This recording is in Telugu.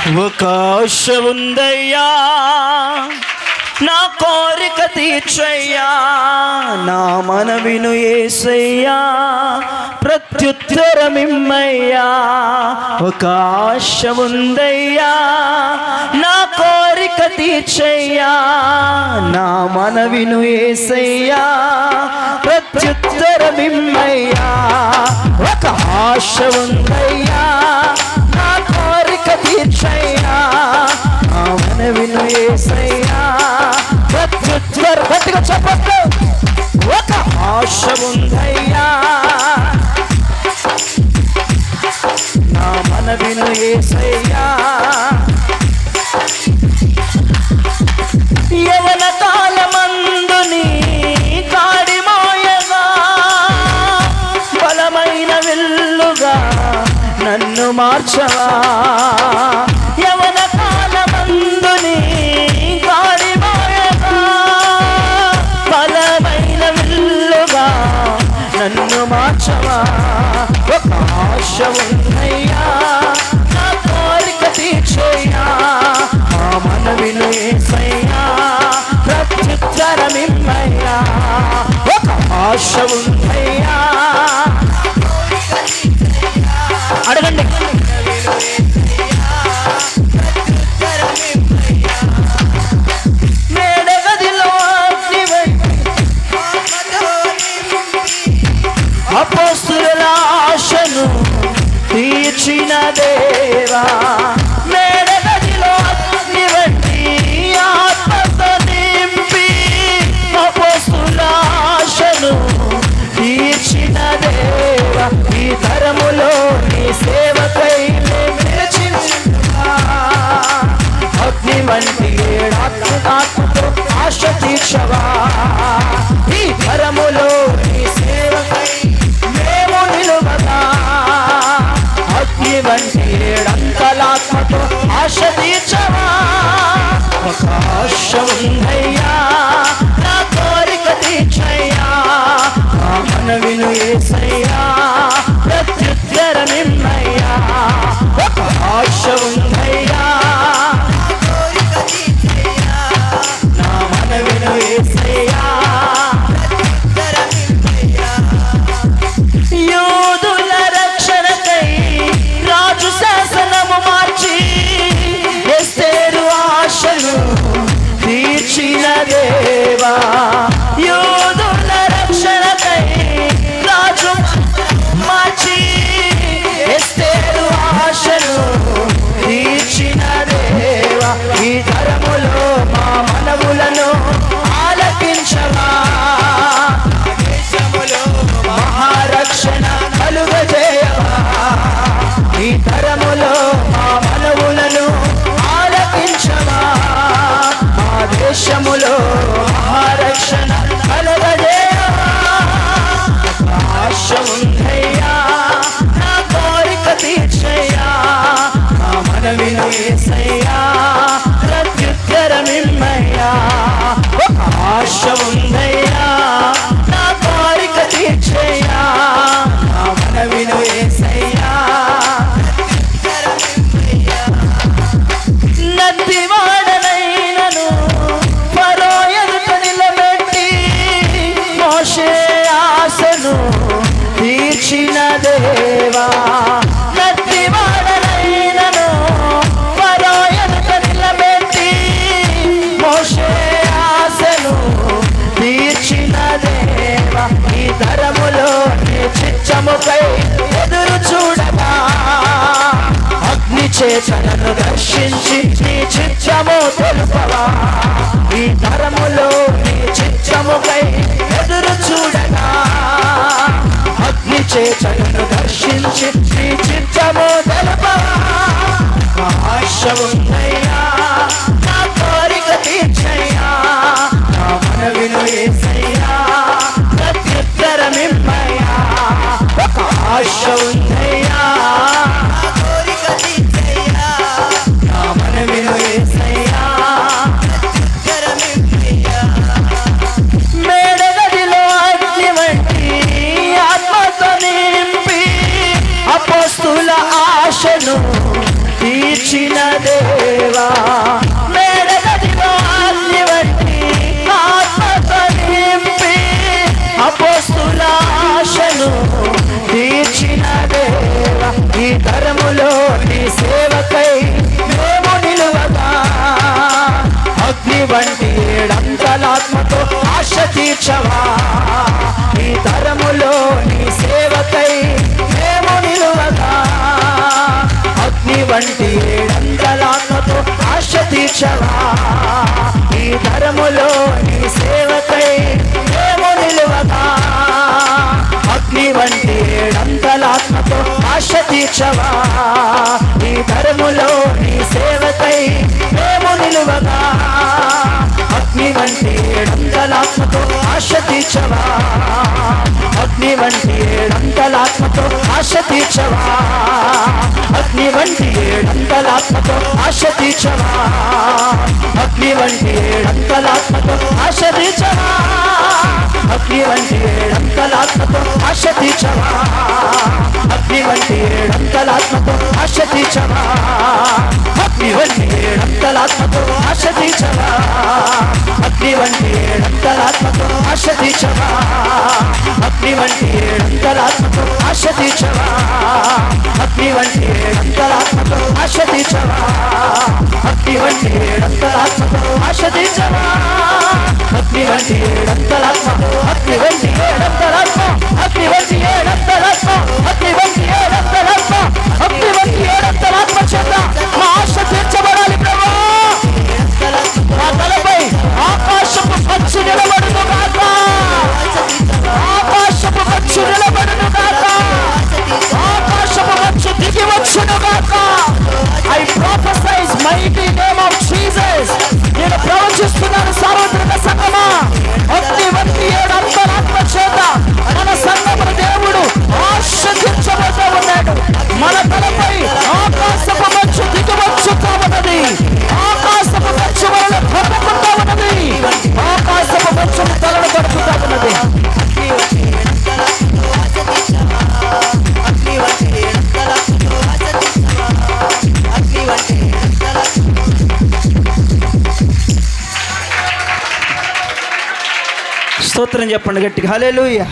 ఒక ఆశ ఉందయ్యా, నా కోరిక తీర్చయ్యా, నా మనవిను యేసయ్యా, ప్రత్యుత్తరమిమ్మయ్యా. ఒక ఆశ ఉందయ్యా, నా కోరిక తీర్చయ్యా, నా మనవిను యేసయ్యా, ప్రత్యుత్తరమిమ్మయ్యా. ఒక ఆశ ఉందయ్యా, నా కోరిక తీర్చయ్యా, నా మనవిను యేసయ్యా, ప్రత్యుత్తరం. గట్టిగా చెప్పండి. ఒక ఆశ ఉందయ్యా, నా మనవిను యేసయ్యా. యవన కాలమందు నీ కాడి మోయగా, బలమైన విల్లుగా నన్ను మార్చవా. యవన కాలమందు నీ కాడి మోయగా, బలమైన విల్లుగా నన్ను మార్చవా. ఒక ఆశ ఉందయ్యా, నా కోరిక తీర్చయ్యా, మా మనవిను యేసయ్యా, ప్రత్యుత్తరమిమ్మయ్యా. ఒక ఆశ ఉందయ్యా, అడగండి. మేడగదిలో అపోస్తుల ఆశను తీర్చిన దేవా, మేడగదిలో అగ్ని వంటి ఆత్మతో నింపి అపోస్తుల ఆశను తీర్చిన దేవా, ఈ తరములో నీ సేవకై నిలిచిందా. అగ్ని వంటి ఏడాత్మతో ఆశ తీర్చవా, ఈ తరములో నీ సేవకై మేము నిలువగా. అగ్ని వంటి ఏడంతలాత్మతో ఆశ తీర్చవా. ఒక ఆశ ఉందయ్యా, నా కోరిక తీర్చయ్యా, నా మనవిను యేసయ్యా, ప్రత్యుత్తరమిమ్మయ్యా. ఒక ఆశ ఉందయ్యా, నా మనవిను యేసయ్యా. యూదుల రక్షణకై రాజు శాసనము మార్చి ఎస్తేరు ఆశను తీర్చిన దేవా, యూదుల రక్షణకై రాజు మార్చి ఎస్తేరు ఆశను తీర్చిన దేవా, ఈ తరములో మా మనవులను ఆలకించవా. మహారక్షణ కలుగజేయవా, ఈ తరములో మా మనవులను ఆలకించవా. మా దేశములో మహారక్షణ కలుగజేయవా. ఆశ ఉందయ్యా, నా కోరిక తీర్చయ్యా, నా మనవిను యేసయ్యా, ప్రత్యుత్తరమిమ్మయ్యా. ఒక ఆశ ఉందయ్యా, నా కోరిక తీర్చయ్యా, నా మనవిను యేసయ్యా. నత్తివాడనైనను ఫరో ఎదుట నిలబెట్టి మోషే ఆశను తీర్చిన దేవా, నత్తివాడనైనను ఫరో ఎదుట నిలబెట్టి మోషే ఆశను తీర్చిన దేవా, ఈ తరములో నీ చిత్తముకై ఎదురు చూడగా. అగ్ని చేతనను దర్శించి నీ చిత్తము తెలుపవా, ఈ తరములో నీ చిత్తముకై ఎదురు చూడగా. అగ్ని చేతనను దర్శించి నీ చిత్తము తెలుపవా. ఆశ ఉందయ్యా, నా కోరిక తీర్చయ్యా, నా మనవిను యేసయ్యా, ప్రత్యుత్తరమిమ్మయ్యా. ఒక ఆశ ఉందయ్యా, నా కోరిక తీర్చయ్యా, నా మనవిను యేసయ్యా, ప్రత్యుత్తరమిమ్మయ్యా. మేడగదిలో అగ్ని వంటి ఆత్మతో నింపి అపోస్తుల ఆశను తీర్చిన వంటి ఏడంతలాత్మతో ఆశ తీర్చవా ఈ ధర్ములో నీ సేవకై మేము నిలువగా అగ్ని వంటి ఏడంతలాత్మతో ఆశ తీర్చవా ఈ ధర్ములో నీ సేవకై మేము నిలువగా అగ్ని వంటి ఏడంతలాత్మతో ఆశ తీర్చవా అగ్ని వంటి ఏడంతలాత్మతో ఆశ తీర్చవా అగ్ని వంటి ఏడంతలాత్మతో ఆశ తీర్చవా అగ్ని వంటి ఏడంతలాత్మతో ఆశ తీర్చవా అగ్ని వంటి ఏడంతలాత్మతో ఆశ తీర్చవా అగ్ని వంటి ఏడంతలాత్మతో ఆశ తీర్చవా అగ్ని వంటి ఏడంతలాత్మతో ఆశ తీర్చవా అగ్ని వంటి ఏడంతలాత్మతో ఆశ తీర్చవా అగ్ని వంటి ఏడంతలాత్మతో ఆశ తీర్చవా అగ్ని వంటి ఏడంతలాత్మతో ఆశ తీర్చవా అగ్ని వంటి ఏడంతలాత్మతో ఆశ తీర్చవా అగ్ని వంటి ఏడంతలాత్మ అగ్ని వంటి ఏడంతలాత్మ అగ్ని వంటి ఏడంతలాత్మ అగ్ని వంటి ఏడంతలాత్మ అగ్ని వంటి ఏడంతలాత్మ చేత మా ఆశ తీర్చబడాలి ప్రభు మా తలపై ఆకాశపు పక్షి నిలబడును గాక ఆకాశపు పక్షి నిలబడును గాక ఆకాశపు పక్షి దిగి వచ్చును గాక I prophesy mighty name of Jesus నేను ప్రవచిస్తున్నాను సార్వత్రిక సంగమా అగ్ని వంటి ఏడంతలాత్మ చేత మన సంగమ దేవుడు ఆశీర్వదించబోతూ ఉన్నాడు మన తలపై ఆకాశపు పక్షి దిగి వచ్చుతా ఉన్నది ఆకాశపు పక్షి వలన తప్పకుండా ఉన్నది ఆకాశపు పక్షి తలను పడుకుంటా ఉన్నది స్తోత్రం చెప్పండి గట్టిగా హల్లెలూయా.